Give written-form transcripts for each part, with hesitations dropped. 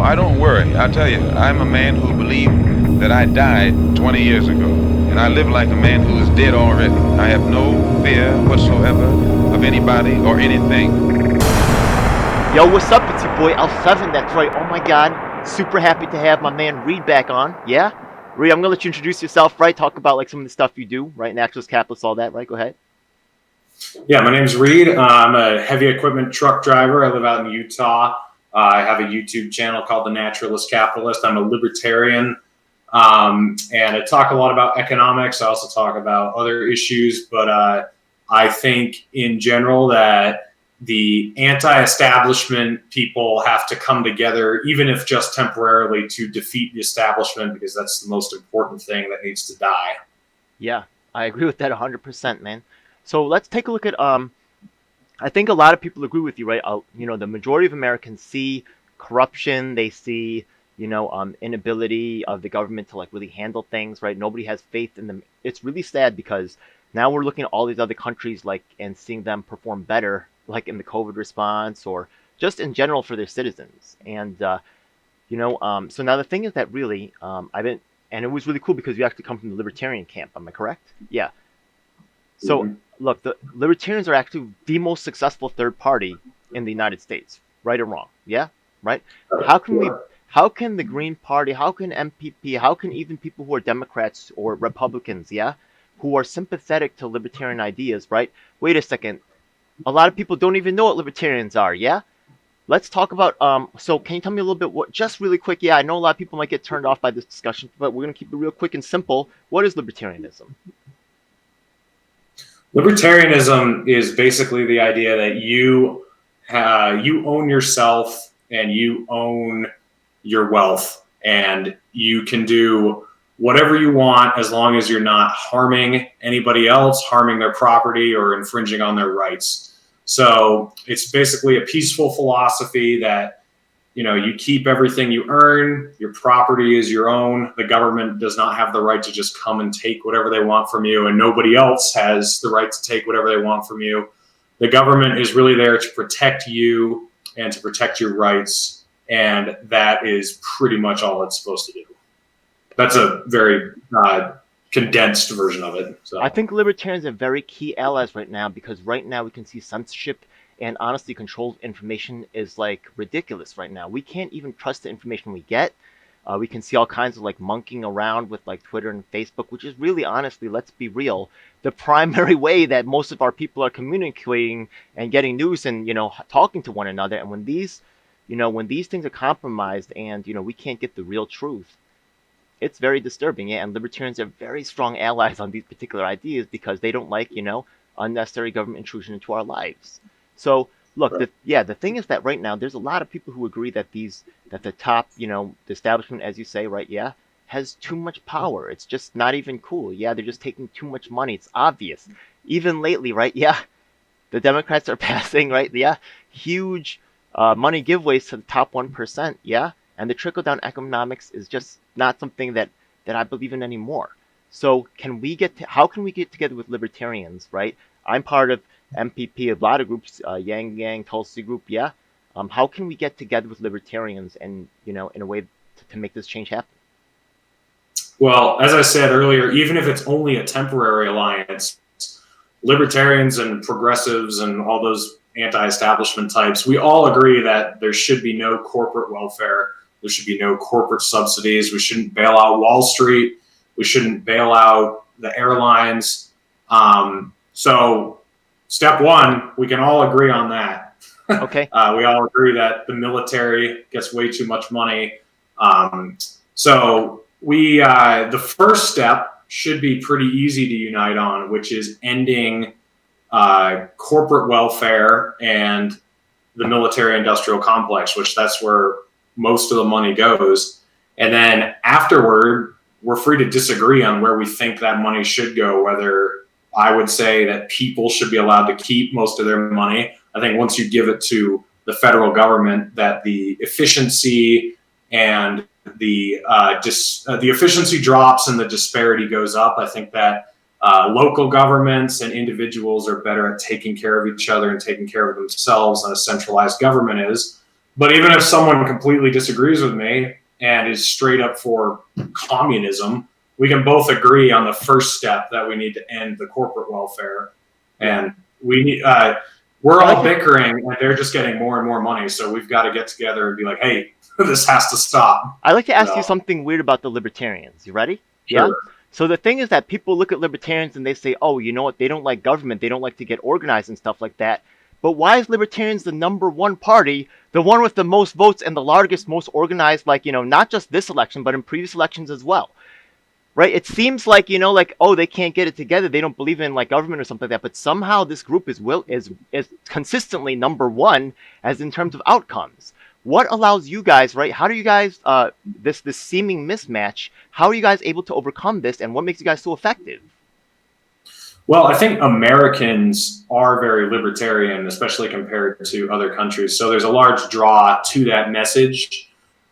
I don't worry. I tell you, I'm a man who believed that I died 20 years ago, and I live like a man who is dead already. I have no fear whatsoever of anybody or anything. Yo, what's up? It's your boy L7. That's right. Oh my God, super happy to have my man Reed back on. Yeah, Reed, I'm gonna let you introduce yourself, right? Talk about like some of the stuff you do, right? Naturalist, capitalist, all that, right? Go ahead. Yeah, my name's Reed. I'm a heavy equipment truck driver. I live out in Utah. I have a YouTube channel called The Naturalist Capitalist. I'm a libertarian, and I talk a lot about economics. I also talk about other issues, but I think in general that the anti-establishment people have to come together, even if just temporarily, to defeat the establishment, because that's the most important thing that needs to die. Yeah, I agree with that 100%, man. So let's take a look at I think a lot of people agree with you, right? The majority of Americans see corruption. They see, inability of the government to like really handle things, right? Nobody has faith in them. It's really sad because now we're looking at all these other countries like and seeing them perform better, like in the COVID response or just in general for their citizens. And so now the thing is that really, and it was really cool because you actually come from the libertarian camp. Am I correct? Yeah. So Mhm. look, the libertarians are actually the most successful third party in the United States, right or wrong? Yeah, right. How can we? How can the Green Party? How can MPP? How can even people who are Democrats or Republicans? Yeah, who are sympathetic to libertarian ideas, right? Wait a second. A lot of people don't even know what libertarians are. Yeah. Let's talk about. So, can you tell me a little bit? What? Just really quick. Yeah, I know a lot of people might get turned off by this discussion, but we're gonna keep it real quick and simple. What is libertarianism? Libertarianism is basically the idea that you own yourself and you own your wealth, and you can do whatever you want as long as you're not harming anybody else, harming their property, or infringing on their rights. So it's basically a peaceful philosophy that you keep everything you earn. Your property is your own. The government does not have the right to just come and take whatever they want from you, and nobody else has the right to take whatever they want from you. The government is really there to protect you and to protect your rights, and that is pretty much all it's supposed to do. That's a very condensed version of it. So I think libertarians are very key allies right now because right now we can see censorship and honestly controlled information is like ridiculous right now. We can't even trust the information we get. We can see all kinds of like monkeying around with like Twitter and Facebook, which is really honestly, let's be real, the primary way that most of our people are communicating and getting news and talking to one another. And when these things are compromised and we can't get the real truth, it's very disturbing. Yeah, and libertarians are very strong allies on these particular ideas because they don't like, unnecessary government intrusion into our lives. So look, the thing is that right now there's a lot of people who agree that the top, the establishment, as you say, right, yeah, has too much power. It's just not even cool. Yeah, they're just taking too much money. It's obvious. Even lately, right, yeah, the Democrats are passing, right, yeah, huge money giveaways to the top 1%, yeah, and the trickle down economics is just not something that I believe in anymore. So how can we get together with libertarians, right? I'm part of MPP, a lot of groups, Yang Gang, Tulsi Group, yeah. How can we get together with libertarians and in a way to make this change happen? well, as I said earlier, even if it's only a temporary alliance, libertarians and progressives and all those anti-establishment types, we all agree that there should be no corporate welfare. There should be no corporate subsidies. We shouldn't bail out Wall Street. We shouldn't bail out the airlines. So step one, we can all agree on that. Okay. We all agree that the military gets way too much money. So the first step should be pretty easy to unite on, which is ending corporate welfare and the military-industrial complex, which that's where most of the money goes. And then afterward, we're free to disagree on where we think that money should go, whether I would say that people should be allowed to keep most of their money. I think once you give it to the federal government, that the efficiency and the efficiency drops and the disparity goes up. I think that local governments and individuals are better at taking care of each other and taking care of themselves than a centralized government is. But even if someone completely disagrees with me and is straight up for communism, we can both agree on the first step that we need to end the corporate welfare. And we need, we're all bickering and they're just getting more and more money. So we've got to get together and be like, hey, this has to stop. I'd like to ask you something weird about the libertarians. You ready? Sure. Yeah? So the thing is that people look at libertarians and they say, oh, you know what? They don't like government. They don't like to get organized and stuff like that. But why is libertarians the #1 party, the one with the most votes and the largest, most organized, like, you know, not just this election, but in previous elections as well? Right? It seems like, you know, like, oh, they can't get it together. They don't believe in like government or something like that. But somehow this group is consistently #1 as in terms of outcomes. What allows you guys, right? How do you guys, this seeming mismatch, how are you guys able to overcome this, and what makes you guys so effective? Well, I think Americans are very libertarian, especially compared to other countries. So there's a large draw to that message.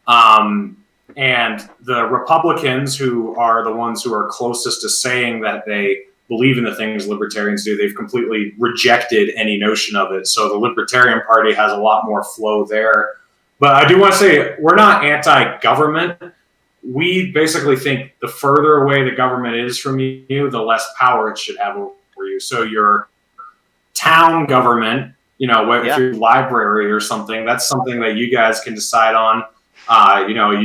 And the Republicans, who are the ones who are closest to saying that they believe in the things libertarians do, they've completely rejected any notion of it. So the Libertarian Party has a lot more flow there. But I do want to say we're not anti-government. We basically think the further away the government is from you, the less power it should have over you. So your town government, you know, if your library or something, that's something that you guys can decide on. You know,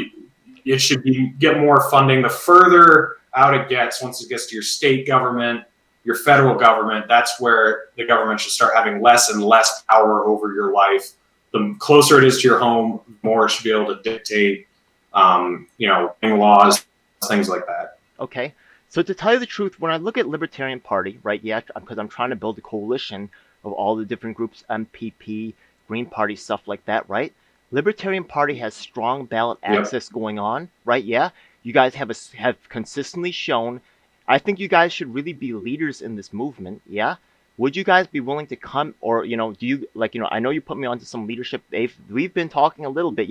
it should get more funding. The further out it gets, once it gets to your state government, your federal government, that's where the government should start having less and less power over your life. The closer it is to your home, the more it should be able to dictate, you know, laws, things like that. Okay. So to tell you the truth, when I look at Libertarian Party, right, because I'm trying to build a coalition of all the different groups, MPP, Green Party, stuff like that, right? Libertarian Party has strong ballot access going on, right? Yeah. You guys have consistently shown, I think you guys should really be leaders in this movement, yeah? Would you guys be willing to come, or, you know, do you, like, you know, I know you put me onto some leadership. We've been talking a little bit,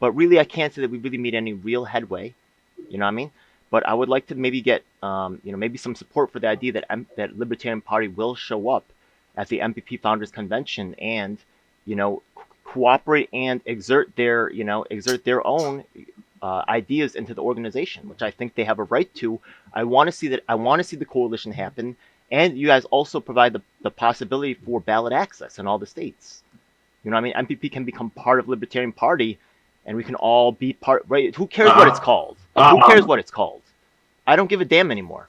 but really I can't say that we really made any real headway, you know what I mean? But I would like to maybe get, you know, maybe some support for the idea that Libertarian Party will show up at the MPP Founders Convention and, you know, cooperate and exert their own ideas into the organization, which I think they have a right to. I want to see the coalition happen. And you guys also provide the possibility for ballot access in all the states. You know what I mean? MPP can become part of Libertarian Party, and we can all be part, right? Who cares what it's called? Who cares what it's called? I don't give a damn anymore.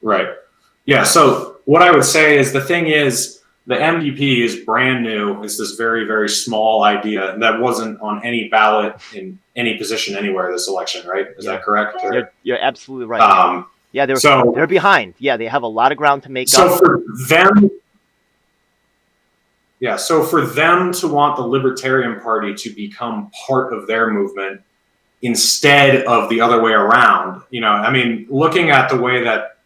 Right. Yeah, so what I would say is the thing is, the MPP is brand new. It's this very, very small idea that wasn't on any ballot in any position anywhere this election, right? Is that correct? You're absolutely right. Yeah, they're behind. Yeah, they have a lot of ground to make up. So for them, so for them to want the Libertarian Party to become part of their movement instead of the other way around, you know, I mean, looking at the way that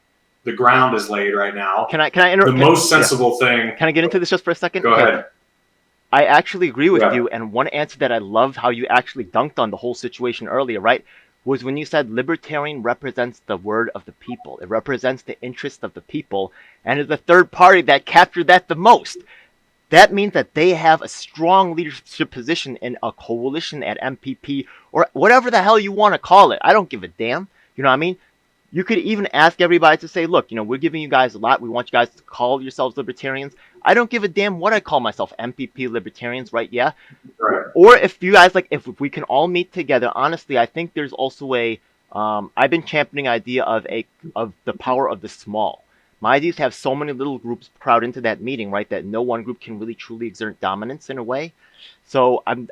the ground is laid right now. Can I interrupt? The most sensible thing. Can I get into this just for a second? Go ahead. I actually agree with you, and one answer that I loved how you actually dunked on the whole situation earlier, right, was when you said libertarian represents the word of the people. It represents the interest of the people, and is the third party that captured that the most. That means that they have a strong leadership position in a coalition at MPP, or whatever the hell you want to call it. I don't give a damn. You know what I mean? You could even ask everybody to say, look, you know, we're giving you guys a lot. We want you guys to call yourselves libertarians. I don't give a damn what I call myself, MPP libertarians, right? Yeah. Right. Or if you guys, like, if we can all meet together, honestly, I think there's also I've been championing idea of the power of the small. My idea is to have so many little groups crowd into that meeting, right, that no one group can really truly exert dominance in a way. So I'm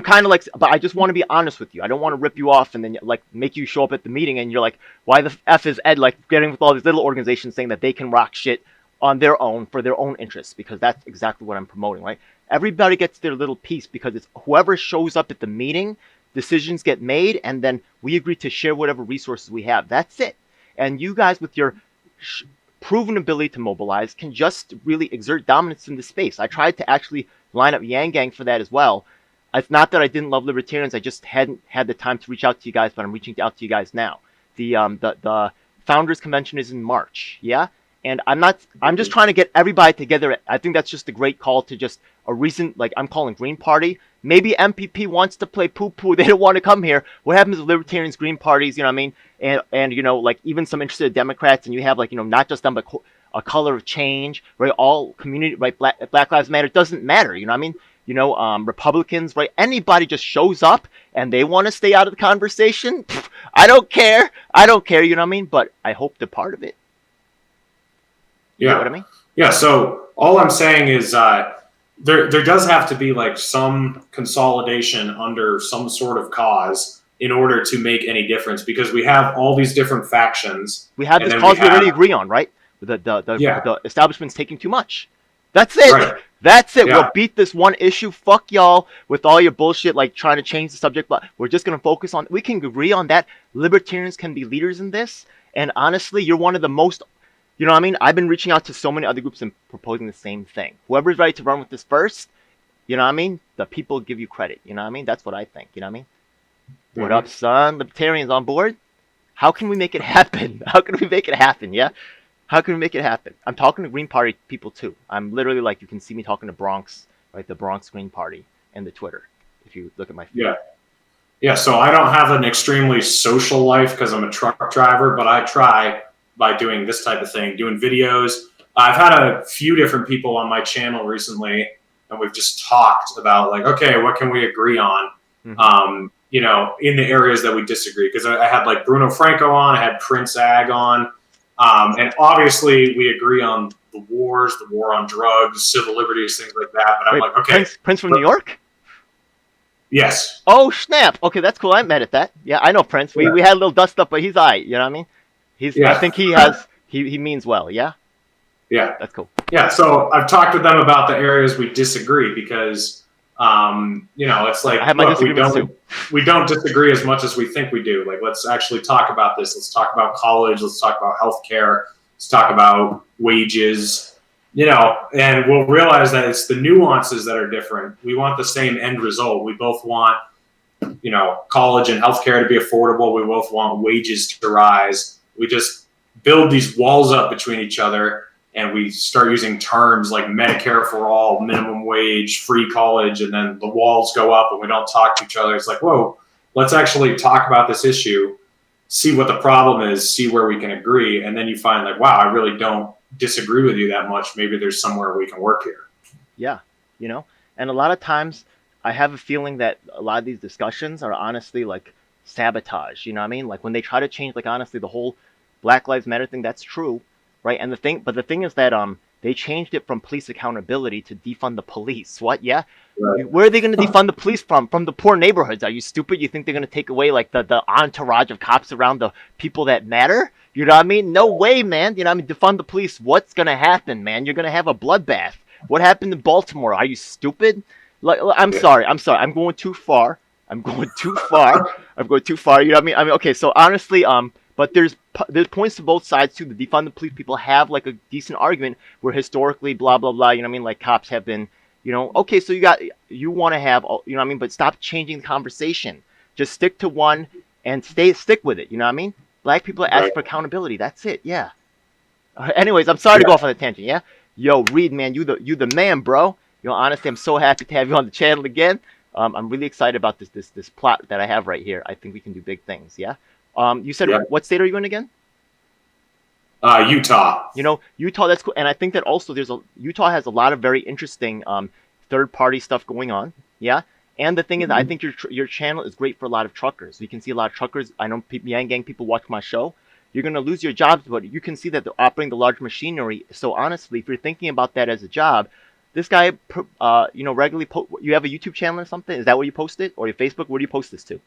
kind of like, but I just want to be honest with you. I don't want to rip you off and then like make you show up at the meeting and you're like, why the F is Ed like getting with all these little organizations saying that they can rock shit on their own for their own interests? Because that's exactly what I'm promoting, right? Everybody gets their little piece because it's whoever shows up at the meeting, decisions get made, and then we agree to share whatever resources we have. That's it. And you guys with your proven ability to mobilize can just really exert dominance in the space. I tried to actually line up Yang Gang for that as well. It's not that I didn't love libertarians. I just hadn't had the time to reach out to you guys, but I'm reaching out to you guys now. The Founders Convention is in March, yeah? And I'm just trying to get everybody together. I think that's just a great call to just a recent, like I'm calling Green Party. Maybe MPP wants to play poo-poo. They don't want to come here. What happens with Libertarians, Green Parties, you know what I mean? And you know, like even some interested Democrats, and you have like, you know, not just them, but a color of change, right? All community, right? Black Lives Matter, doesn't matter, you know what I mean? You know, Republicans, right? Anybody just shows up and they want to stay out of the conversation. I don't care. I don't care, you know what I mean? But I hope they're part of it. You know what I mean? Yeah. So all I'm saying is there does have to be like some consolidation under some sort of cause in order to make any difference, because we have all these different factions. We have this cause we already agree on, right? The establishment's taking too much. That's it. Right. That's it. Yeah. We'll beat this one issue. Fuck y'all with all your bullshit, like trying to change the subject. But we're just going to focus on, we can agree on that. Libertarians can be leaders in this. And honestly, you're one of the most, you know what I mean? I've been reaching out to so many other groups and proposing the same thing. Whoever's ready to run with this first, you know what I mean? The people give you credit. You know what I mean? That's what I think. You know what I mean? Mm-hmm. What up, son? Libertarians on board? How can we make it happen? How can we make it happen? Yeah? How can we make it happen? I'm talking to Green Party people too. I'm literally like, you can see me talking to Bronx, right? The Bronx Green Party and the Twitter. If you look at my feed. Yeah. So I don't have an extremely social life because I'm a truck driver, but I try by doing this type of thing, doing videos. I've had a few different people on my channel recently, and we've just talked about like, okay, what can we agree on? Mm-hmm. You know, in the areas that we disagree. Because I had like Bruno Franco on, I had Prince Ag on. And obviously, we agree on the wars, the war on drugs, civil liberties, things like that. But I'm like, okay. Prince from New York? Yes. Oh, snap. Okay, that's cool. I'm mad at that. Yeah, I know Prince. We had a little dust up, but he's all right. You know what I mean? I think he means well. Yeah? Yeah. That's cool. Yeah, so I've talked with them about the areas we disagree because, you know, it's like, look, we don't disagree as much as we think we do. Like, let's actually talk about this. Let's talk about college. Let's talk about healthcare. Let's talk about wages, you know, and we'll realize that it's the nuances that are different. We want the same end result. We both want, you know, college and healthcare to be affordable. We both want wages to rise. We just build these walls up between each other, and we start using terms like Medicare for all, minimum wage, free college, and then the walls go up and we don't talk to each other. It's like, whoa, let's actually talk about this issue, see what the problem is, see where we can agree, and then you find like, wow, I really don't disagree with you that much. Maybe there's somewhere we can work here. Yeah, you know, and a lot of times I have a feeling that a lot of these discussions are honestly like sabotage, you know what I mean? Like when they try to change, like honestly, the whole Black Lives Matter thing, that's true. Right, and the thing is that they changed it from police accountability to defund the police. What? Yeah, right. Where are they going to defund the police from? From the poor neighborhoods? Are you stupid? You think they're going to take away like the entourage of cops around the people that matter? You know what I mean? No way, man. You know what I mean? Defund the police. What's going to happen, man? You're going to have a bloodbath. What happened in Baltimore? Are you stupid? Like, I'm sorry. I'm going too far. I'm going too far. You know what I mean? Okay. So honestly, but there's points to both sides too. The defund the police people have like a decent argument where historically blah blah blah, you know what I mean, like cops have been, you know, okay, so you want to have, you know what I mean, but stop changing the conversation. Just stick to one and stick with it, you know what I mean? Black people are asking for accountability. That's it. Yeah. Anyways, I'm sorry to go off on a tangent. Yeah. Yo, Reed, man, you the man, bro. You know, honestly, I'm so happy to have you on the channel again. I'm really excited about this plot that I have right here. I think we can do big things. Yeah. You said, what state are you in again? Utah. You know, Utah, that's cool. And I think that also Utah has a lot of very interesting third-party stuff going on. Yeah. And the thing is, I think your channel is great for a lot of truckers. You can see a lot of truckers. I know Yang Gang people watch my show. You're going to lose your jobs, but you can see that they're operating the large machinery. So honestly, if you're thinking about that as a job, this guy, you know, regularly you have a YouTube channel or something? Is that where you post it? Or your Facebook? Where do you post this to?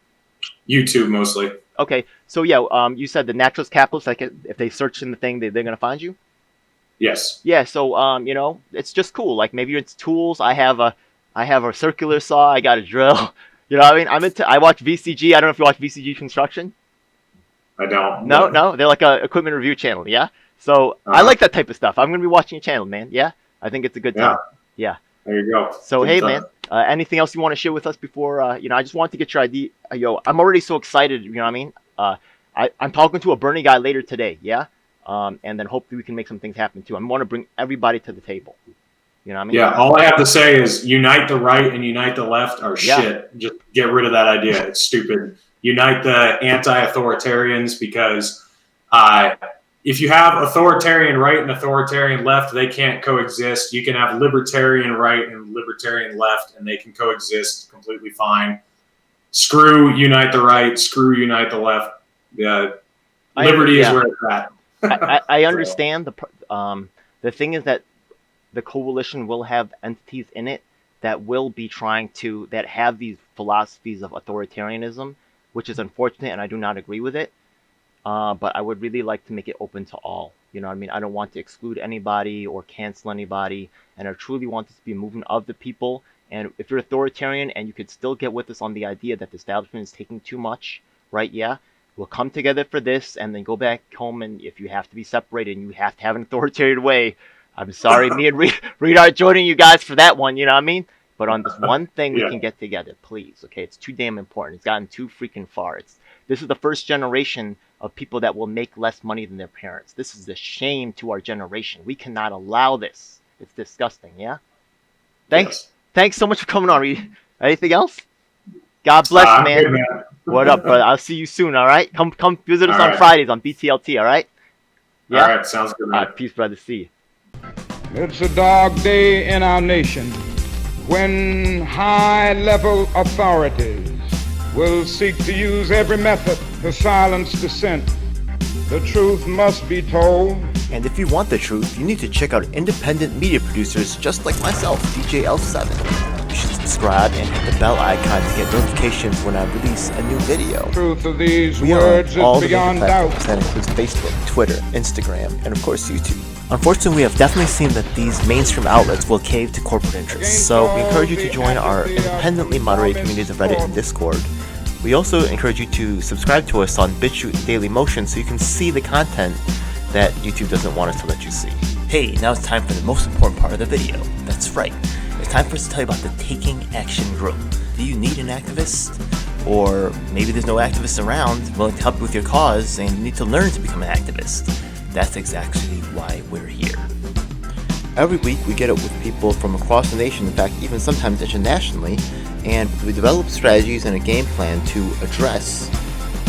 YouTube mostly. Okay, so yeah, you said the naturalist capitalists, like if they search in the thing, they're gonna find you. Yes. Yeah, so you know, it's just cool. Like maybe it's tools. I have a circular saw. I got a drill. You know what I mean? I watch VCG. I don't know if you watch VCG Construction. I don't. No, they're like a equipment review channel. Yeah, so I like that type of stuff. I'm gonna be watching your channel, man. Yeah, I think it's a good time. Yeah. There you go. So good hey, time. man. Anything else you want to share with us before, you know, I just want to get your idea. Yo, I'm already so excited, you know what I mean? I'm talking to a Bernie guy later today, yeah? and then hopefully we can make some things happen too. I want to bring everybody to the table. You know what I mean? Yeah, all I have to say is unite the right and unite the left are shit. Just get rid of that idea. It's stupid. Unite the anti-authoritarians, because if you have authoritarian right and authoritarian left, they can't coexist. You can have libertarian right and libertarian left, and they can coexist completely fine. Screw unite the right. Screw unite the left. Liberty is where it's at. I understand. The thing is that the coalition will have entities in it that will be that have these philosophies of authoritarianism, which is unfortunate, and I do not agree with it. But I would really like to make it open to all. You know what I mean? I don't want to exclude anybody or cancel anybody, and I truly want this to be a movement of the people. And if you're authoritarian and you could still get with us on the idea that the establishment is taking too much, right? Yeah, we'll come together for this and then go back home. And if you have to be separated and you have to have an authoritarian way, I'm sorry, me and Reed are joining you guys for that one, you know what I mean? But on this one thing, we can get together, please, okay? It's too damn important. It's gotten too freaking far. This is the first generation of people that will make less money than their parents. This is a shame to our generation. We cannot allow this. It's disgusting, yeah? Thanks so much for coming on, Reed. Anything else? God bless you, man. Good, man. What up, brother? I'll see you soon, all right? Come visit us on Fridays on BTLT, all right? Yeah? All right, sounds good, man. All right, peace, brother. See you. It's a dark day in our nation when high-level authorities will seek to use every method to silence dissent. The truth must be told. And if you want the truth, you need to check out independent media producers just like myself, DJ L7. You should subscribe and hit the bell icon to get notifications when I release a new video. The truth of these We words are on all is the major beyond doubt. platforms. That includes Facebook, Twitter, Instagram, and of course YouTube. Unfortunately, we have definitely seen that these mainstream outlets will cave to corporate interests, so we encourage you to join our independently moderated communities of Reddit and Discord. We also encourage you to subscribe to us on BitChute and Daily Motion so you can see the content that YouTube doesn't want us to let you see. Hey, now it's time for the most important part of the video. That's right. It's time for us to tell you about the Taking Action Group. Do you need an activist? Or maybe there's no activists around willing to help you with your cause and you need to learn to become an activist. That's exactly why we're here. Every week we get up with people from across the nation, in fact even sometimes internationally, and we develop strategies and a game plan to address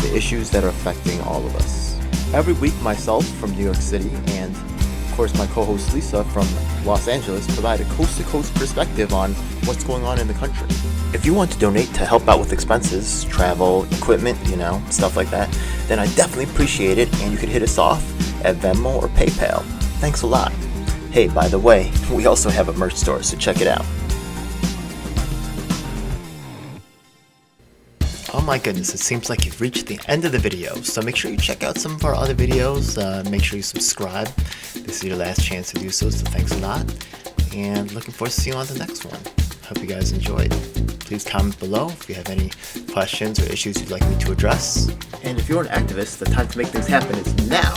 the issues that are affecting all of us. Every week myself from New York City and of course my co-host Lisa from Los Angeles provide a coast-to-coast perspective on what's going on in the country. If you want to donate to help out with expenses, travel, equipment, stuff like that, then I definitely appreciate it, and you can hit us off at Venmo or PayPal. Thanks a lot. Hey, by the way, we also have a merch store, so check it out. Oh my goodness, it seems like you've reached the end of the video, so make sure you check out some of our other videos, make sure you subscribe. This is your last chance to do so thanks a lot, and looking forward to seeing you on the next one. Hope you guys enjoyed. Please comment below if you have any questions or issues you'd like me to address. And if you're an activist, the time to make things happen is now.